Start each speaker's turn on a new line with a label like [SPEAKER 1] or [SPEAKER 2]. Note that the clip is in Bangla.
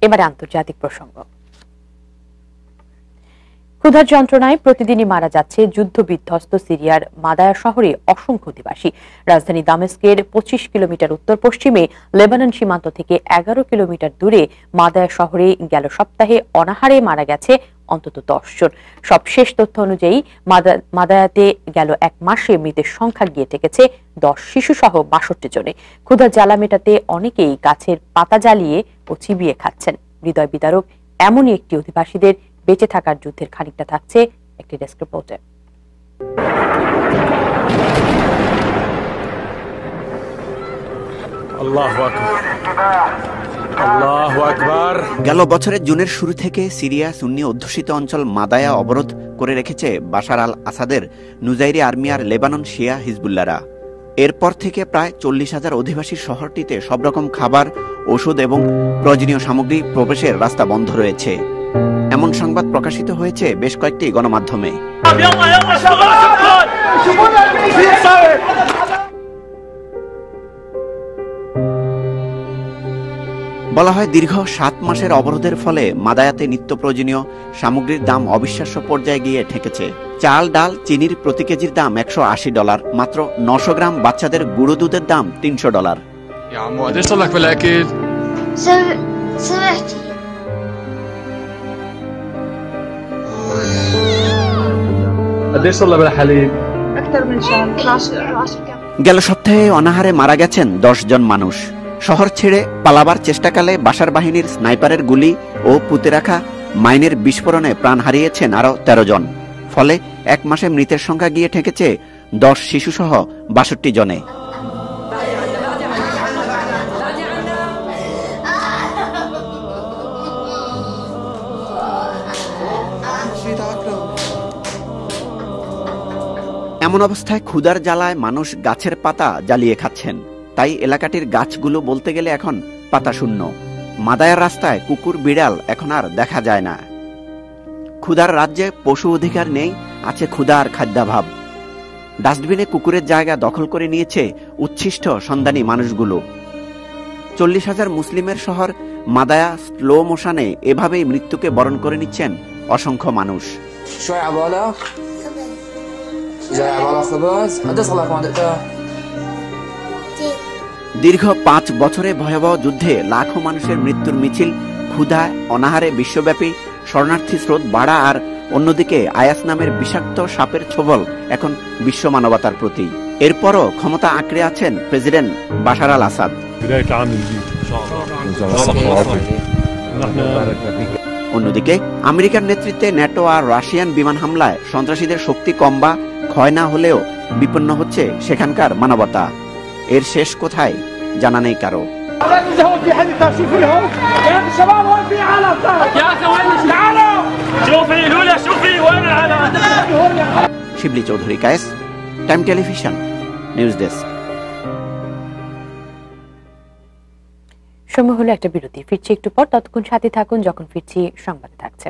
[SPEAKER 1] এবারে আন্তর্জাতিক প্রসঙ্গ। ক্ষুধার যন্ত্রণায় প্রতিদিনই মারা যাচ্ছে যুদ্ধ বিধ্বস্ত সিরিয়ার মাদায়া শহরে অসংখ্য অধিবাসী। রাজধানী দামেস্কের ২৫ কিলোমিটার উত্তর পশ্চিমে লেবানন সীমান্ত থেকে ১১ কিলোমিটার দূরে মাদায়া শহরে গেল সপ্তাহে অনাহারে মারা গেছে অন্তত ১০ জন। সবশেষ তথ্য অনুযায়ী মাদায়াতে গেল এক মাসে মৃতের সংখ্যা গিয়ে ঠেকেছে ১০ শিশু সহ ৬২ জনে। ক্ষুধার জ্বালা মেটাতে অনেকেই গাছের পাতা জ্বালিয়ে ও চিবিয়ে খাচ্ছেন। হৃদয় বিদারক এমনই একটি অধিবাসীদের বেঁচে থাকার যুদ্ধের খানিকটা থাকছে একটি ডেস্ক রিপোর্টে।
[SPEAKER 2] গেল বছরের জুনের শুরু থেকে সিরিয়া সুন্নি অধ্যুষিত অঞ্চল মাদায়া অবরোধ করে রেখেছে বাশার আল আসাদের নুজাইরি আর্মি আর লেবানন শিয়া হিজবুল্লাহরা। এরপর থেকে প্রায় ৪০,০০০ অধিবাসী শহরটিতে সব রকম খাবার, ওষুধ এবং প্রয়োজনীয় সামগ্রী প্রবেশের রাস্তা বন্ধ রয়েছে। এমন সংবাদ প্রকাশিত হয়েছে বেশ কয়েকটি গণমাধ্যমে। বলা হয় দীর্ঘ ৭ মাসের অবরোধের ফলে মাদায়াতে নিত্য প্রয়োজনীয় সামগ্রীর দাম অবিশ্বাস্য পর্যায়ে গিয়ে ঠেকেছে। চাল, ডাল, চিনির প্রতি কেজির দাম $১৮, মাত্র ৯০০ গ্রাম বাচ্চাদের গুঁড়ো দুধের দাম $৩০০। গেল সপ্তাহে অনাহারে মারা গেছেন ১০ জন মানুষ। শহর ছেড়ে পালাবার চেষ্টাকালে বাশার বাহিনীর স্নাইপারের গুলি ও পুঁতে রাখা মাইনের বিস্ফোরণে প্রাণ হারিয়েছেন আরো ১৩ জন। ফলে এক মাসে মৃতের সংখ্যা গিয়ে ঠেকেছে ১০ শিশুসহ ৬২ জনে। এমন অবস্থায় ক্ষুধার জ্বালায় মানুষ গাছের পাতা জ্বালিয়ে খাচ্ছেন। তাই এলাকাটির গাছগুলো বলতে গেলে এখন পাতা শূন্য। মাদায়ার রাস্তায় কুকুর, বিড়াল এখন আর দেখা যায় না। ক্ষুধার রাজ্যে পশু অধিকার নেই, আছে ক্ষুধা আর খাদ্যাভাব। ডাস্টবিনে কুকুরের জায়গা দখল করে নিয়েছে উচ্ছিষ্ট সন্ধানী মানুষগুলো। ৪০,০০০ মুসলিমের শহর মাদায়া স্লো মোশনে এভাবেই মৃত্যুকে বরণ করে নিচ্ছেন অসংখ্য মানুষ। দীর্ঘ ৫ বছরে ভয়াবহ যুদ্ধে লাখো মানুষের মৃত্যুর মিছিল, ক্ষুধা, অনাহারে বিশ্বব্যাপী শরণার্থী স্রোত বাড়া আর অন্যদিকে আয়াস নামের বিষাক্ত সাপের ছোবল এখন বিশ্ব মানবতার প্রতি। এরপরও ক্ষমতা আঁকড়ে আছেন প্রেসিডেন্ট বাশার আল আসাদ। অন্যদিকে আমেরিকার নেতৃত্বে ন্যাটো আর রাশিয়ান বিমান হামলায় সন্ত্রাসীদের শক্তি কম বা ক্ষয় না হলেও বিপন্ন হচ্ছে সেখানকার মানবতা। এর শেষ কোথায় জানা নেই কারো। Shibli Chowdhury, Kayes, time television, news desk.
[SPEAKER 1] সময় হলো একটা বিরতি, ফিরছি একটু পর। ততক্ষণ সাথে থাকুন, যখন ফিরছি সংবাদে থাকছে।